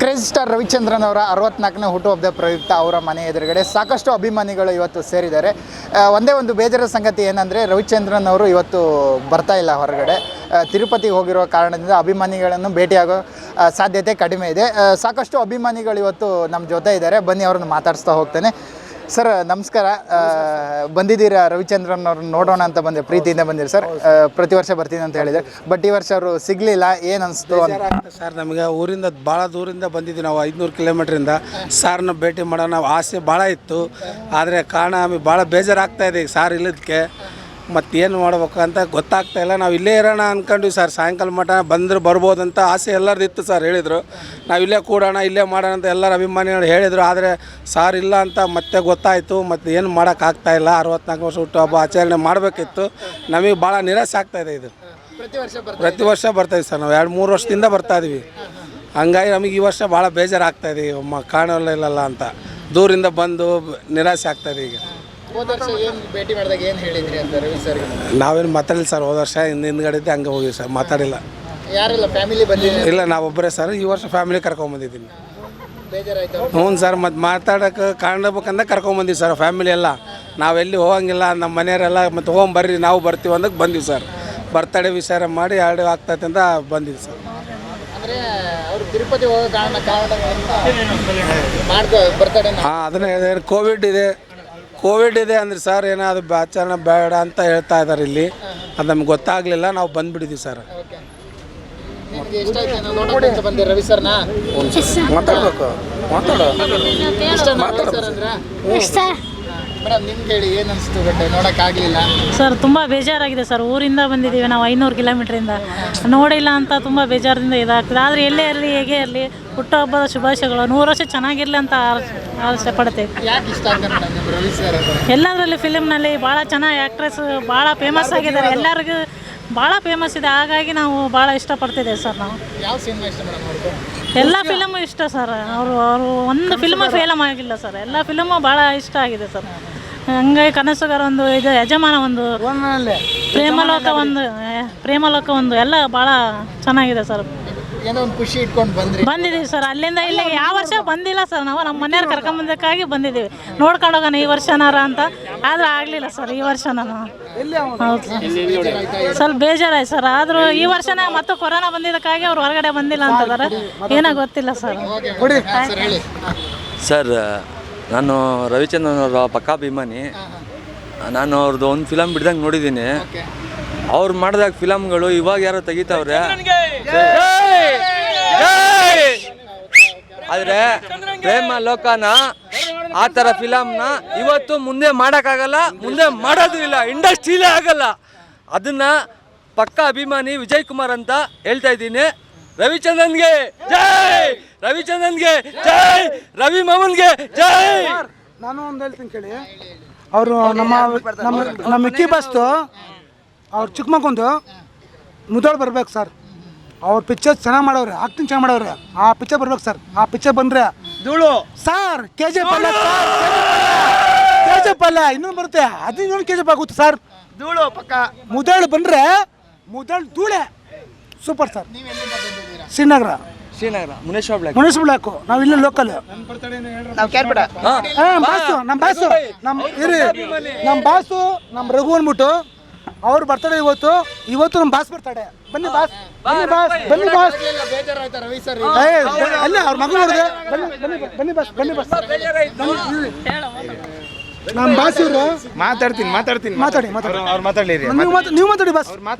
Crazy star Ravichandran ಅವರ 64ನೇ ಹುಟ್ಟುಹಬ್ಬದ ಪ್ರಯುಕ್ತ ಅವರ ಮನೆ ಎದುರುಗಡೆ ಸಾಕಷ್ಟು ಅಭಿಮಾನಿಗಳು ಇವತ್ತು ಸೇರಿದ್ದಾರೆ. ಒಂದೇ ಒಂದು ಬೇಜಾರ ಸಂಗತಿ ಏನಂದರೆ ರವಿಚಂದ್ರನ್ ಅವರು ಇವತ್ತು ಬರ್ತಾ ಇಲ್ಲ ಹೊರಗಡೆ. ತಿರುಪತಿಗೆ ಹೋಗಿರುವ ಕಾರಣದಿಂದ ಅಭಿಮಾನಿಗಳನ್ನು ಭೇಟಿಯಾಗೋ ಸಾಧ್ಯತೆ ಕಡಿಮೆ ಇದೆ. ಸಾಕಷ್ಟು ಅಭಿಮಾನಿಗಳು ಇವತ್ತು ನಮ್ಮ ಜೊತೆ ಇದ್ದಾರೆ. ಬನ್ನಿ ಅವ್ರನ್ನ ಮಾತಾಡಿಸ್ತಾ ಹೋಗ್ತೇನೆ. ಸರ್ ನಮಸ್ಕಾರ. ಬಂದಿದ್ದೀರಾ ರವಿಚಂದ್ರನ್ ಅವ್ರನ್ನ ನೋಡೋಣ ಅಂತ ಬಂದೆ, ಪ್ರೀತಿಯಿಂದ ಬಂದಿರಿ ಸರ್. ಪ್ರತಿ ವರ್ಷ ಬರ್ತೀನಿ ಅಂತ ಹೇಳಿದೆ, ಬಟ್ ಈ ವರ್ಷ ಅವರು ಸಿಗಲಿಲ್ಲ. ಏನು ಅನಿಸ್ತು ಸರ್? ನಮಗೆ ಊರಿಂದ ಭಾಳ ದೂರಿಂದ ಬಂದಿದ್ದೀವಿ ನಾವು, 500 ಕಿಲೋಮೀಟ್ರಿಂದ. ಸಾರ್ನ ಭೇಟಿ ಮಾಡೋ ನಾವು ಆಸೆ ಭಾಳ ಇತ್ತು, ಆದರೆ ಕಾರಣ ನಮಗೆ ಭಾಳ ಬೇಜಾರಾಗ್ತಾಯಿದೆ ಈಗ ಸಾರ್ ಇಲ್ಲದಕ್ಕೆ. ಮತ್ತೇನು ಮಾಡ್ಬೇಕು ಅಂತ ಗೊತ್ತಾಗ್ತಾ ಇಲ್ಲ. ನಾವು ಇಲ್ಲೇ ಇರೋಣ ಅಂದ್ಕೊಂಡ್ವಿ ಸರ್. ಸಾಯಂಕಾಲ ಮಠ ಬಂದ್ರೆ ಬರ್ಬೋದಂತ ಆಸೆ ಎಲ್ಲರದ್ದು ಇತ್ತು ಸರ್. ಹೇಳಿದರು ನಾವು ಇಲ್ಲೇ ಕೂಡೋಣ, ಇಲ್ಲೇ ಮಾಡೋಣ ಅಂತ ಎಲ್ಲರ ಅಭಿಮಾನಿಗಳು ಹೇಳಿದರು. ಆದರೆ ಸಾರ್ ಇಲ್ಲ ಅಂತ ಮತ್ತೆ ಗೊತ್ತಾಯಿತು. ಮತ್ತು ಏನು ಮಾಡೋಕ್ಕಾಗ್ತಾಯಿಲ್ಲ. 64 ವರ್ಷ ಹುಟ್ಟುಹಬ್ಬ ಆಚರಣೆ ಮಾಡಬೇಕಿತ್ತು. ನಮಗೆ ಭಾಳ ನಿರಾಸೆ ಆಗ್ತಾಯಿದೆ. ಇದು ಪ್ರತಿ ವರ್ಷ ಬರ್ತಾಯಿದ್ವಿ ಸರ್. ನಾವು 2-3 ವರ್ಷದಿಂದ ಬರ್ತಾಯಿದ್ವಿ. ಹಂಗಾಗಿ ನಮಗೆ ಈ ವರ್ಷ ಭಾಳ ಬೇಜಾರಾಗ್ತಾಯಿದೆ. ಕಾಣೋಲ್ಲ ಅಂತ ದೂರಿಂದ ಬಂದು ನಿರಾಸೆ ಆಗ್ತಾಯಿದೆ ಈಗ. ಭೇಟಿ ಮಾಡಿದಾಗ ಏನು ಹೇಳಿದ್ರಿ ಅಂತ ರವಿ ಸರ್? ನಾವೇನು ಮಾತಾಡಿಲ್ಲ ಸರ್. ಹೋದ ವರ್ಷ ಹಿಂದ್ಗಡೆ ಹಂಗೆ ಹೋಗಿವಿ ಸರ್, ಮಾತಾಡಿಲ್ಲ. ಯಾರೆಲ್ಲ ಫ್ಯಾಮಿಲಿ ಬಂದಿಲ್ಲ? ಇಲ್ಲ, ನಾವೊಬ್ಬರೇ ಸರ್. ಈ ವರ್ಷ ಫ್ಯಾಮಿಲಿ ಕರ್ಕೊಂಬಂದಿದ್ದೀನಿ. ಬೇಜಾರಾಯ್ತು? ಹ್ಞೂ ಸರ್. ಮತ್ತು ಮಾತಾಡೋಕೆ ಕಾಣಬೇಕಂದ ಕರ್ಕೊಂಬಂದಿವಿ ಸರ್ ಫ್ಯಾಮಿಲಿ ಎಲ್ಲ. ನಾವೆಲ್ಲಿ ಹೋಗಂಗಿಲ್ಲ, ನಮ್ಮ ಮನೆಯವರೆಲ್ಲ ಮತ್ತು ಬರ್ರಿ ನಾವು ಬರ್ತೀವಿ ಅಂದಕ್ಕೆ ಬಂದೀವಿ ಸರ್. ಬರ್ತಡೇ ವಿಚಾರ ಮಾಡಿ 2 ಆಗ್ತೈತೆ ಅಂತ ಬಂದಿವಿ ಸರ್. ಅಂದರೆ ಅವರು ತಿರುಪತಿ ಹೋಗೋ ಬರ್ತಡೇ. ಹಾಂ, ಅದನ್ನೇ ಹೇಳಿದೆ. ಕೋವಿಡ್ ಇದೆ ಅಂದ್ರೆ ಸರ್, ಏನೋ ಅದು ಆಚರಣೆ ಬೇಡ ಅಂತ ಹೇಳ್ತಾ ಇದ್ದಾರೆ ಇಲ್ಲಿ. ಅದು ನಮ್ಗೆ ಗೊತ್ತಾಗಲಿಲ್ಲ, ನಾವು ಬಂದುಬಿಟ್ಟಿದ್ದೀವಿ ಸರ್. ರವಿ ಸರ್ನ ಮಾತಾಡಬೇಕು, ಮಾತಾಡೋ. ಮೇಡಮ್ ನಿಮ್ಗೆ ಹೇಳಿ ಏನು ಅನಿಸ್ತು? ಬಟ್ ನೋಡೋಕ್ಕಾಗಲಿಲ್ಲ ಸರ್. ತುಂಬ ಬೇಜಾರಾಗಿದೆ ಸರ್. ಊರಿಂದ ಬಂದಿದ್ದೀವಿ ನಾವು, 500 ಕಿಲೋಮೀಟ್ರಿಂದ. ನೋಡಿಲ್ಲ ಅಂತ ತುಂಬ ಬೇಜಾರಿಂದ ಇದಾಗ್ತದೆ. ಆದರೆ ಎಲ್ಲೇ ಇರಲಿ, ಹೇಗೆ ಇರಲಿ, ಹುಟ್ಟುಹಬ್ಬದ ಶುಭಾಶಯಗಳು. 100 ವರ್ಷ ಚೆನ್ನಾಗಿರಲಿ ಅಂತ ಆಸೆ ಪಡ್ತೇವೆ. ಯಾಕೆ ಇಷ್ಟ ಆಗ್ತಾರೆ ಮೇಡಮ್ ರವಿ ಸರ್? ಎಲ್ಲದರಲ್ಲಿ ಫಿಲಿಮ್ನಲ್ಲಿ ಭಾಳ ಚೆನ್ನಾಗಿ ಆ್ಯಕ್ಟ್ರೆಸ್, ಭಾಳ ಫೇಮಸ್ ಆಗಿದ್ದಾರೆ. ಎಲ್ಲರಿಗೂ ಭಾಳ ಫೇಮಸ್ ಇದೆ. ಹಾಗಾಗಿ ನಾವು ಭಾಳ ಇಷ್ಟಪಡ್ತಿದ್ದೇವೆ ಸರ್. ನಾವು ಯಾವ ಸಿನಿಮಾ ಇಷ್ಟ ಮೇಡಮ್ ಅವ್ರಿಗೆ? ಎಲ್ಲ ಫಿಲಮು ಇಷ್ಟ ಸರ್. ಅವರು ಒಂದು ಫಿಲ್ಮು ಫೇಲಮ್ ಆಗಿಲ್ಲ ಸರ್. ಎಲ್ಲ ಫಿಲಮು ಭಾಳ ಇಷ್ಟ ಆಗಿದೆ ಸರ್. ಹಂಗಾಗಿ ಕನಸುಗಾರ ಒಂದು, ಇದು ಯಜಮಾನ ಒಂದು, ಪ್ರೇಮಲೋಕ ಒಂದು ಎಲ್ಲ ಭಾಳ ಚೆನ್ನಾಗಿದೆ ಸರ್. ಏನೋ ಒಂದು ಖುಷಿ ಇಟ್ಕೊಂಡು ಬಂದಿದ್ದೀವಿ ಸರ್. ಅಲ್ಲಿಂದ ಇಲ್ಲಿಗೆ ಯಾವ ವರ್ಷ ಬಂದಿಲ್ಲ ಸರ್. ನಾವು ನಮ್ಮ ಮನೆಯವ್ರು ಕರ್ಕೊಂಬಂದಕ್ಕಾಗಿ ಬಂದಿದ್ದೀವಿ. ನೋಡ್ಕೊಂಡು ಹೋಗೋಣ ಈ ವರ್ಷನಾರ ಅಂತ. ಆದರೆ ಆಗಲಿಲ್ಲ ಸರ್ ಈ ವರ್ಷ. ನಾನು ಹೌದು ಸ್ವಲ್ಪ ಬೇಜಾರಾಯ್ತು ಸರ್. ಆದರೂ ಈ ವರ್ಷನ ಮತ್ತು ಕೊರೋನಾ ಬಂದಿದ್ದಕ್ಕಾಗಿ ಅವ್ರು ಹೊರಗಡೆ ಬಂದಿಲ್ಲ ಅಂತಂದರೆ ಏನೋ ಗೊತ್ತಿಲ್ಲ ಸರ್. ಸರ್, ನಾನು ರವಿಚಂದ್ರನ್ ಅವರ ಪಕ್ಕಾ ಅಭಿಮಾನಿ. ನಾನು ಅವ್ರದ್ದು ಒಂದು ಫಿಲಮ್ ಬಿಡ್ದಂಗೆ ನೋಡಿದ್ದೀನಿ. ಅವ್ರು ಮಾಡಿದಾಗ ಫಿಲಮ್ಗಳು ಇವಾಗ ಯಾರೋ ತೆಗಿತಾವ್ರೆ. ಆದರೆ ಪ್ರೇಮ ಲೋಕನ, ಆ ಥರ ಫಿಲಮ್ನ ಇವತ್ತು ಮುಂದೆ ಮಾಡೋಕ್ಕಾಗಲ್ಲ, ಮುಂದೆ ಮಾಡೋದು ಇಲ್ಲ, ಇಂಡಸ್ಟ್ರಿಲೇ ಆಗಲ್ಲ. ಅದನ್ನು ಪಕ್ಕಾ ಅಭಿಮಾನಿ ವಿಜಯ್ ಕುಮಾರ್ ಅಂತ ಹೇಳ್ತಾ ಇದ್ದೀನಿ. ರವಿಚಂದ್ರನ್ಗೆ ಜೈ, ರವಿಚಂದ್ರನ್ಗೆ ಜೈ, ರವಿ ಮಾಮನ್ಗೆ ಜೈ. ನಾನು ಒಂದು ಹೇಳ್ತೀನಿ ಕೇಳಿ. ಅವರು ನಮ್ಮ ಮಿಕ್ಕಿ ಬಸ್ತು ಅವ್ರು ಚಿಕ್ಕಮಕ್ಕೊಂದು ಮುದೋಳು ಬರ್ಬೇಕು ಸರ್. ಅವ್ರ ಪಿಕ್ಚರ್ ಚೆನ್ನಾಗಿ ಮಾಡವ್ರೆ, ಆಕ್ಟಿಂಗ್ ಚೆನ್ನಾಗಿ ಮಾಡವ್ರೆ. ಆ ಪಿಕ್ಚರ್ ಬರ್ಬೇಕು ಸರ್. ಆ ಪಿಕ್ಚರ್ ಬಂದರೆ ಧೂಳು ಸರ್. KGF ಅಲ್ಲ, KGF ಅಲ್ಲ, ಇನ್ನೊಂದು ಬರುತ್ತೆ. ಅದು ಇನ್ನೊಂದು KGF ಆಗುತ್ತೆ ಸರ್. ಧೂಳು ಪಕ್ಕ. ಮುದೋಳು ಬಂದರೆ ಮುದೋಳು ಧೂಳೆ super sir. Srinagar Muneshwara block. ನಾವು ಇಲ್ಲಿ ಲೋಕಲ್. ನಮ್ಮ ಬಾಸು ನಮ್ಮ ರಘು ಅಂದ್ಬಿಟ್ಟು ಅವ್ರು ಬರ್ತಡೆ ಇವತ್ತು ನಮ್ಮ ಬಾಸ್ ಬರ್ತಡೆ. ಬನ್ನಿ ಬಾಸ್, ಬನ್ನಿ ಬಾಸ್, ಬನ್ನಿ ಬಾಸ್. ಅಲ್ಲ ಅವ್ರ ಮಗು ನೋಡಿದೆ. ಬನ್ನಿ ಬಾಸ್, ಬನ್ನಿ ಬಾಸ್. ನಮ್ಮ ಬಾಸ್ ಇವರು ಮಾತಾಡ್ತೀನಿ ಮಾತಾಡಿ ಅವ್ರು ಮಾತಾಡ್ಲಿರಿ. ನೀವು ಮಾತಾಡಿ ಬಾಸ್,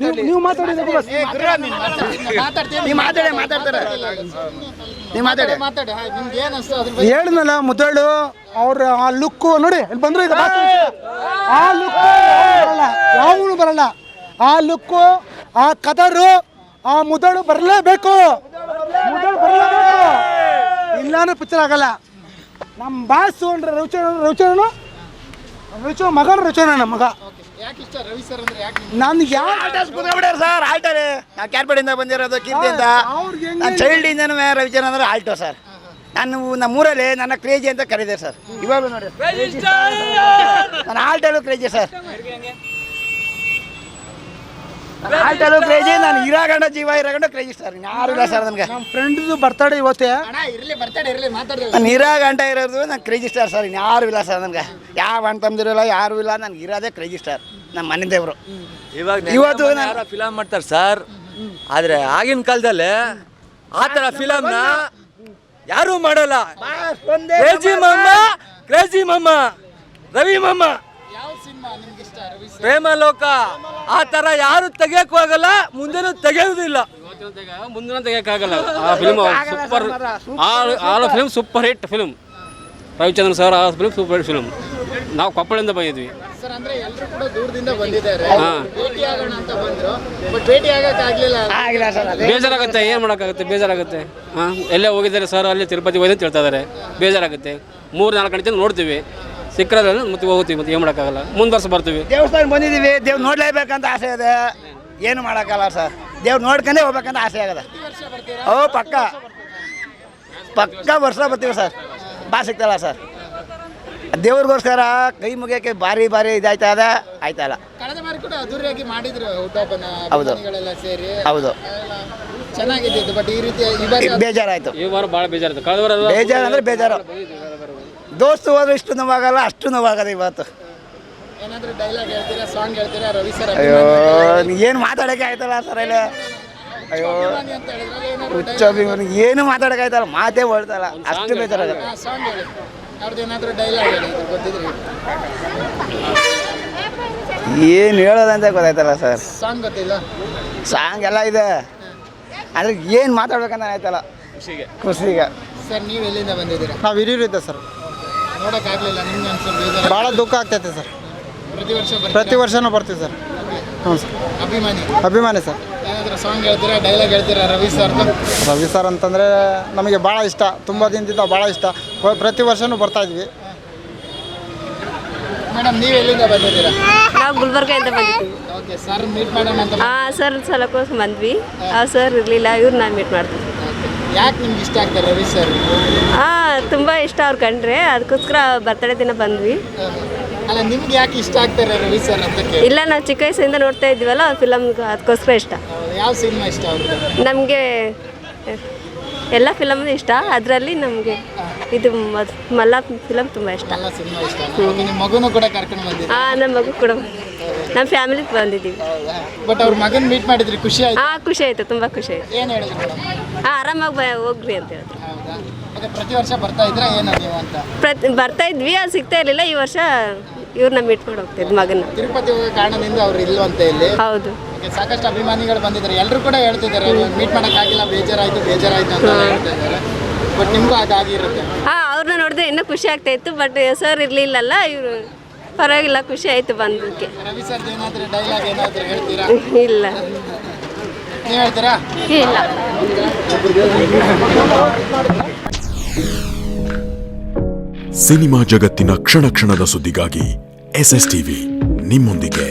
ನೀವು ಮಾತಾಡಿ ಬಾಸ್. ಹೇಳಿದ್ನಲ್ಲ ಮುದ್ದಳು ಅವ್ರ ಆ ಲುಕ್ಕು ನೋಡಿ. ಇಲ್ಲಿ ಬಂದ್ರು ಈಗ ಬಾಸ್. ಆ ಲುಕ್ಕು ಯಾವನು ಬರಲ್ಲ. ಆ ಲುಕ್ಕು, ಆ ಕದರು, ಆ ಮುದ್ದಳು ಬರಲೇಬೇಕು. ಇಲ್ಲಾಂದ್ರೆ ಪಿಕ್ಚರ್ ಆಗಲ್ಲ. ನಮ್ಮ ಬಾಸು ಅಂದ್ರೆ ರವಿಚಂದ್ರನ್ ಮಗ. ರವಿಚಂದ್ರನ್ ಮಗ. ನನಗೆ ಸರ್ ಆಲ್ಟರ್. ನಾವು ಕ್ಯಾರ್ಪೇಟಿಂದ ಬಂದಿರೋದು, ಕೀರ್ತಿಯಿಂದ. ನಾನು ಚೈಲ್ಡಿಂದನೂ ರವಿಚಂದ್ರನ್ ಅಂದ್ರೆ ಆಲ್ಟೋ ಸರ್. ನಾನು ನಮ್ಮೂರಲ್ಲಿ ನನ್ನ ಕ್ರೇಜಿ ಅಂತ ಕರೀದೆ ಸರ್. ಇವಾಗಲೂ ನೋಡಿ ನಾನು ಆಲ್ಟರು ಕ್ರೇಜಿ ಸರ್. ಆಲ್ಟರು ಕ್ರೇಜಿ, ನಾನು ಇರಾಗಂಡ ಜೀವ ಇರಾಗಂಡ ಕ್ರೇಜಿ ಸರ್, ಯಾರು ಇಲ್ಲ ಸರ್ ನನಗೆ. ನಮ್ಮ ಫ್ರೆಂಡ್ದು ಬರ್ತಡೇ ಇವತ್ತೇ. ನಾನು ಇರಾಗಂಟ ಇರೋದು ನಾನು ಕ್ರೇಜಿ ಸ್ಟಾರ್ ಸರ್, ಯಾರು ಇಲ್ಲ ಸರ್ ನನಗೆ. ಯಾವ ಅಣ್ಣ ತಮ್ಮದಿರಲ್ಲ, ಯಾರು ಇಲ್ಲ, ನನಗೆ ಇರೋದೇ ಕ್ರೇಜಿ ಸ್ಟಾರ್, ನಮ್ಮ ಮನೆ ದೇವರು. ಇವತ್ತು ಫಿಲಮ್ ಮಾಡ್ತಾರೆ ಸರ್, ಆದರೆ ಆಗಿನ ಕಾಲದಲ್ಲಿ ಆ ಥರ ಫಿಲಮ್ನ ಯಾರೂ ಮಾಡಲ್ಲ. ಕ್ರೇಜಿ ಮಮ್ಮ, ರವಿ ಮಮ್ಮ, ಪ್ರೇಮ ಲೋಕ ಆ ಥರ ಯಾರು ತೆಗಿಯಕ್ಕೂ ಆಗಲ್ಲ, ಮುಂದೆನೂ ತೆಗೆಯುವುದಿಲ್ಲ. ಮುಂದಿನ ತೆಗಿಯೋಕ್ಕಾಗಲ್ಲ. ಆ ಫಿಲ್ಮ್ ಸೂಪರ್, ಆ film super hit film. Ravichandran sir ಆ ಫಿಲ್ಮ್ ಸೂಪರ್ ಹಿಟ್ ಫಿಲ್ಮ್. ನಾವು ಕೊಪ್ಪಳದಿಂದ ಬಂದಿದ್ವಿ. ಸರ್ ಅಂದ್ರೆ ಎಲ್ಲರೂ ಕೂಡ ದೂರದಿಂದ ಬಂದಿದ್ದಾರೆ, ಭೇಟಿ ಆಗೋಣ ಅಂತ ಬಂದ್ರು, ಬಟ್ ಭೇಟಿ ಆಗಕ್ಕಾಗ್ಲಿಲ್ಲ. ಆಗಿಲ್ಲ ಸರ್, ಅದೇ ಬೇಜಾರಾಗುತ್ತೆ, ಏನು ಮಾಡೋಕ್ಕಾಗುತ್ತೆ, ಬೇಜಾರಾಗುತ್ತೆ. ಎಲ್ಲೇ ಹೋಗಿದ್ದಾರೆ ಸರ್, ಅಲ್ಲಿ ತಿರುಪತಿ ಹೋಗಿ ಅಂತ ಹೇಳ್ತಾ ಇದ್ದಾರೆ, ಬೇಜಾರಾಗುತ್ತೆ. 3-4 ಗಂಟೆ ತನಕ ನೋಡ್ತೀವಿ, ಸಿಕ್ಕರಲ್ಲ ಮತ್ತೆ ಹೋಗ್ತೀವಿ, ಮತ್ತೆ ಏನು ಮಾಡೋಕ್ಕಾಗಲ್ಲ. ಮುಂದೆ ವರ್ಷ ಬರ್ತೀವಿ. ದೇವಸ್ಥಾನ ಬಂದಿದ್ದೀವಿ, ದೇವ್ರು ನೋಡ್ಲೇಬೇಕಂತ ಆಸೆ ಇದೆ, ಏನು ಮಾಡೋಕ್ಕಲ್ಲ ಸರ್. ದೇವ್ರು ನೋಡ್ಕೊಂಡೇ ಹೋಗ್ಬೇಕಂತ ಆಸೆ ಆಗದ. ಪಕ್ಕ ವರ್ಷ ಬರ್ತೀವಿ ಸರ್, ಸಿಗ್ತಲ್ಲ ಸರ್. ದೇವ್ರಿಗೋಸ್ಕರ ಕೈ ಮುಗಿಯೋಕ್ಕೆ ಭಾರಿ ಇದಾಯ್ತಾ ಇದೆ, ಆಯ್ತಾ ಇಲ್ಲ. ಕಳೆದ ಬಾರಿ ಕೂಡ ಅದ್ದೂರಿಯಾಗಿ ಮಾಡಿದ್ರು ಹುಟ್ಟುಹಬ್ಬನ, ಹೌದು ಸೇರಿ ಹೌದು ಚೆನ್ನಾಗಿದ್ದು. ಬಟ್ ಈ ರೀತಿ ಈ ಬಾರಿ ಬೇಜಾರಾಯ್ತು. ಈ ವಾರ ಭಾಳ ಬೇಜಾರಾಯ್ತು. ಕಳೆದ ವಾರ ಬೇಜಾರು ಅಂದರೆ ಬೇಜಾರು. ದೋಸ್ತು ಹೋದ್ರೆ ಇಷ್ಟು ನೋವಾಗಲ್ಲ, ಅಷ್ಟು ನೋವಾಗದ ಇವತ್ತು. ಏನಾದರೂ ಡೈಲಾಗ್ ಹೇಳ್ತೀರಾ, ಸಾಂಗ್ ಹೇಳ್ತೀರಾ ರವಿ ಸರ್? ಅಯ್ಯೋ ಏನು ಮಾತಾಡೋಕ್ಕೆ ಆಯ್ತಲ್ಲ ಸರ್ ಇಲ್ಲಿ. ಅಯ್ಯೋ ಅಂತ ಹೇಳಿದ್ರೆ ಹುಚ್ಚ ಏನು ಮಾತಾಡೋಕೆ ಆಯ್ತಲ್ಲ, ಮಾತೇ ಹೊಳ್ತಲ್ಲ, ಅಷ್ಟು ಬೇಜಾರಾಗಲ್ಲ. ಸಾಂಗ್ ಹೇಳಿ, ಅವ್ರದ್ದು ಏನಾದರೂ ಡೈಲಾಗ್ ಹೇಳಿ ಗೊತ್ತಿದ್ರಿ. ಏನು ಹೇಳೋದಂತ ಗೊತ್ತಾಯ್ತಲ್ಲ ಸರ್. ಸಾಂಗ್ ಗೊತ್ತಿಲ್ಲ? ಸಾಂಗ್ ಎಲ್ಲ ಇದೆ, ಆದರೆ ಏನು ಮಾತಾಡ್ಬೇಕಂತ ಆಯ್ತಲ್ಲ ಖುಷಿಗೆ. ಸರ್ ನೀವು ಎಲ್ಲಿಂದ ಬಂದಿದ್ದೀರಾ? ನಾವು ಹಿರಿಯೂರಿದ್ದೆ ಸರ್. ನೋಡೋಕ್ಕಾಗಲಿಲ್ಲ, ನಿಮ್ಗೆ ಅನ್ಸೋದು ಬೇಜಾರು? ಭಾಳ ದುಃಖ ಆಗ್ತೈತೆ ಸರ್. ಪ್ರತಿ ವರ್ಷನೂ ಬರ್ತೀವಿ ಸರ್. ಹ್ಞೂ ಸರ್, ಅಭಿಮಾನಿ ಸರ್. ಏನಾದರೂ ಸಾಂಗ್ ಹೇಳ್ತೀರಾ, ಡೈಲಾಗ್ ಹೇಳ್ತೀರಾ ರವಿ ಸರ್ದು? ರವಿ ಸರ್ ಅಂತಂದರೆ ನಮಗೆ ಭಾಳ ಇಷ್ಟ, ತುಂಬ ದಿನದಿಂದ ಭಾಳ ಇಷ್ಟ. ಪ್ರತಿ ವರ್ಷವೂ ಬರ್ತಾಯಿದ್ವಿ. ಮೇಡಮ್ ನೀವು ಎಲ್ಲಿಂದ ಬಂದಿದ್ದೀರಾ? ನಾವು ಗುಲ್ಬರ್ಗದಿಂದ ಬಂದಿದ್ದೀವಿ. ಓಕೆ, ಸರ್ ಮೀಟ್ ಮಾಡೋಣ ಅಂತ. ಸರ್ ಸಲಕೋಸ್ಕರ ಬಂದ್ವಿ. ಸರ್ ಇರಲಿಲ್ಲ, ಇವ್ರು ನಾವು ಮೀಟ್ ಮಾಡ್ತೀವಿ. ಯಾಕೆ ನಿಮ್ಗೆ ಇಷ್ಟ ಆಗ್ತಾರೆ ರವಿ ಸರ್? ತುಂಬ ಇಷ್ಟ ಅವ್ರು ಕಂಡ್ರೆ, ಅದಕ್ಕೋಸ್ಕರ ಬರ್ತಡೇ ದಿನ ಬಂದ್ವಿ. ಅಲ್ಲ, ನಿಮ್ಗೆ ಯಾಕೆ ಇಷ್ಟ ಆಗ್ತಾರೆ ರವಿ ಸರ್ ಅಂತ? ಇಲ್ಲ, ನಾವು ಚಿಕ್ಕ ವಯಸ್ಸಿಂದ ನೋಡ್ತಾ ಇದ್ವಲ್ಲ ಫಿಲಮ್, ಅದಕ್ಕೋಸ್ಕರ ಇಷ್ಟ. ಯಾವ ಸಿನಿಮಾ ಇಷ್ಟ ಅವ್ರಿಗೆ? ನಮಗೆ ಎಲ್ಲ ಫಿಲಮ್ ಇಷ್ಟ, ಅದರಲ್ಲಿ ನಮಗೆ ಇದು ಮಲ್ಲ ಫಿಲಮ್ ತುಂಬ ಇಷ್ಟ. ಎಲ್ಲ ಸಿನಿಮಾ ಇಷ್ಟ. ನಿಮ್ಮ ಮಗುನೂ ಕೂಡ ಕರ್ಕೊಂಡು ಬಂದಿದ್ದೀರಾ? ನಮ್ಮ ಮಗು ಕೂಡ ನಮ್ಮ ಫ್ಯಾಮಿಲಿ ಬಂದಿದ್ದೀವಿ. ಬಟ್ ಅವ್ರ ಮಗನ ಮೀಟ್ ಮಾಡಿದ್ರಿ, ಖುಷಿ ಆಯ್ತು? ಖುಷಿ ಆಯಿತು, ತುಂಬ ಖುಷಿ ಆಯಿತು. ಏನು ಹೇಳಿದ್ರು ಮೇಡಮ್? ಆರಾಮಾಗಿ ಹೋಗ್ರಿ ಅಂತ ಹೇಳಿದ್ರು. ಹೌದಾ? ಮತ್ತೆ ಪ್ರತಿ ವರ್ಷ ಬರ್ತಾ ಇದ್ರಾ ಏನು ನೀವು ಅಂತ? ಬರ್ತಾ ಇದ್ವಿ, ಅದು ಸಿಗ್ತಾ ಇರಲಿಲ್ಲ. ಈ ವರ್ಷ ಇವ್ರನ್ನ ಮೀಟ್ ಮಾಡಿ ಹೋಗ್ತಿದ್ವಿ ಮಗನ. ತಿರುಪತಿ ಹೋಗೋ ಕಾರಣದಿಂದ ಅವ್ರು ಇಲ್ವಂತೆ ಇಲ್ಲಿ. ಹೌದು, ಸಾಕಷ್ಟು ಅಭಿಮಾನಿಗಳು ಬಂದಿದ್ದಾರೆ, ಎಲ್ಲರೂ ಕೂಡ ಹೇಳ್ತಿದ್ದಾರೆ ಮೀಟ್ ಮಾಡೋಕ್ಕಾಗಿಲ್ಲ, ಬೇಜಾರಾಯಿತು ಅಂತ ಹೇಳ್ತಾ ಇದ್ದಾರೆ. ಬಟ್ ನಿಮಗೂ ಅದಾಗಿರುತ್ತೆ? ಅವ್ರನ್ನ ನೋಡಿದ್ರೆ ಇನ್ನೂ ಖುಷಿ ಆಗ್ತಾ ಇತ್ತು. ಬಟ್ ಸರ್ ಇರಲಿಲ್ಲಲ್ಲ, ಇವರು ಪರವಾಗಿಲ್ಲ, ಖುಷಿ ಆಯಿತು ಬಂದಕ್ಕೆ. ರವಿ ಸರ್ ಏನಾದರೂ ಡೈಲಾಗ್ ಏನಾದರೂ ಹೇಳ್ತೀರಾ? ಇಲ್ಲ. ನೀವು ಹೇಳ್ತೀರಾ? ಇಲ್ಲ. ಸಿನಿಮಾ ಜಗತ್ತಿನ ಕ್ಷಣ ಕ್ಷಣದ ಸುದ್ದಿಗಾಗಿ SS ಟಿವಿ ನಿಮ್ಮೊಂದಿಗೆ.